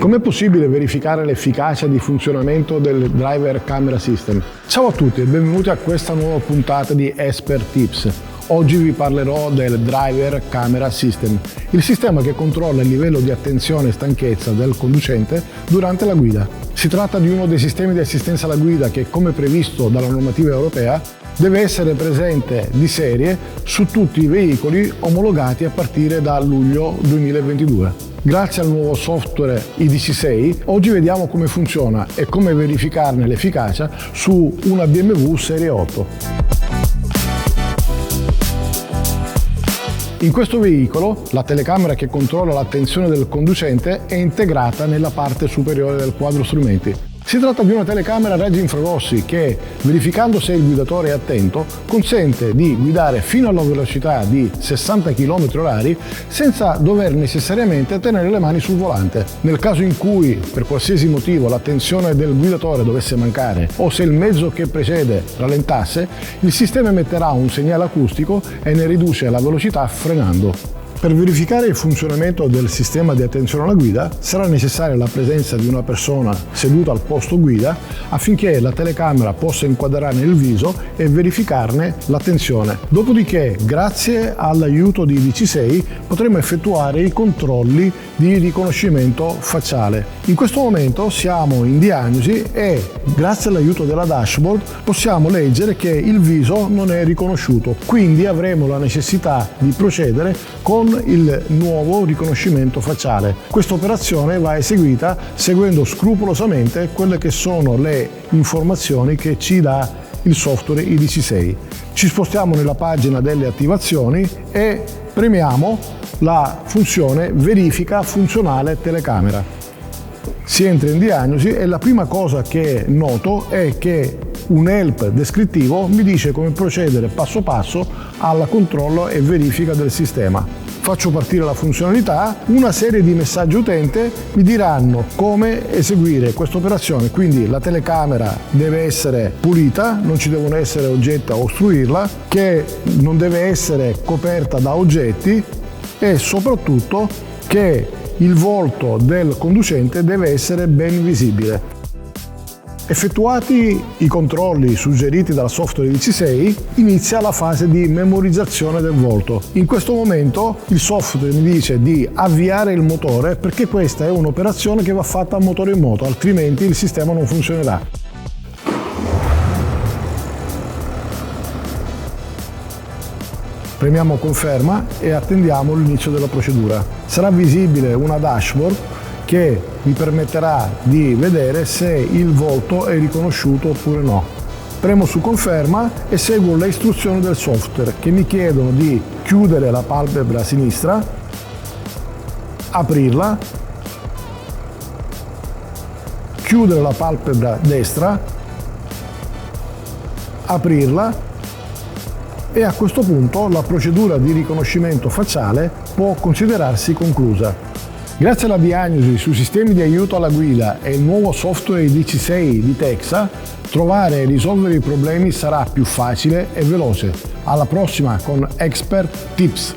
Com'è possibile verificare l'efficacia di funzionamento del Driver Camera System? Ciao a tutti e benvenuti a questa nuova puntata di Expert Tips. Oggi vi parlerò del Driver Camera System, il sistema che controlla il livello di attenzione e stanchezza del conducente durante la guida. Si tratta di uno dei sistemi di assistenza alla guida che, come previsto dalla normativa europea, deve essere presente di serie su tutti i veicoli omologati a partire da luglio 2022. Grazie al nuovo software IDC6, oggi vediamo come funziona e come verificarne l'efficacia su una BMW Serie 8. In questo veicolo la telecamera che controlla l'attenzione del conducente è integrata nella parte superiore del quadro strumenti. Si tratta di una telecamera a raggi infrarossi che, verificando se il guidatore è attento, consente di guidare fino alla velocità di 60 km/h senza dover necessariamente tenere le mani sul volante. Nel caso in cui, per qualsiasi motivo, l'attenzione del guidatore dovesse mancare o se il mezzo che precede rallentasse, il sistema emetterà un segnale acustico e ne riduce la velocità frenando. Per verificare il funzionamento del sistema di attenzione alla guida sarà necessaria la presenza di una persona seduta al posto guida affinché la telecamera possa inquadrare il viso e verificarne l'attenzione. Dopodiché, grazie all'aiuto di IDC6, potremo effettuare i controlli di riconoscimento facciale. In questo momento siamo in diagnosi e, grazie all'aiuto della dashboard, possiamo leggere che il viso non è riconosciuto, quindi avremo la necessità di procedere con il nuovo riconoscimento facciale. Questa operazione va eseguita seguendo scrupolosamente quelle che sono le informazioni che ci dà il software IDC6. Ci spostiamo nella pagina delle attivazioni e premiamo la funzione verifica funzionale telecamera. Si entra in diagnosi e la prima cosa che noto è che un help descrittivo mi dice come procedere passo passo al controllo e verifica del sistema. Faccio partire la funzionalità, una serie di messaggi utente mi diranno come eseguire questa operazione, quindi la telecamera deve essere pulita, non ci devono essere oggetti a ostruirla, che non deve essere coperta da oggetti e soprattutto che il volto del conducente deve essere ben visibile. Effettuati i controlli suggeriti dal software IDC6, inizia la fase di memorizzazione del volto. In questo momento il software mi dice di avviare il motore perché questa è un'operazione che va fatta a motore in moto, altrimenti il sistema non funzionerà. Premiamo conferma e attendiamo l'inizio della procedura. Sarà visibile una dashboard che mi permetterà di vedere se il volto è riconosciuto oppure no. Premo su conferma e seguo le istruzioni del software che mi chiedono di chiudere la palpebra sinistra, aprirla, chiudere la palpebra destra, aprirla e a questo punto la procedura di riconoscimento facciale può considerarsi conclusa. Grazie alla diagnosi sui sistemi di aiuto alla guida e il nuovo software IDC6 di Texa, trovare e risolvere i problemi sarà più facile e veloce. Alla prossima con Expert Tips!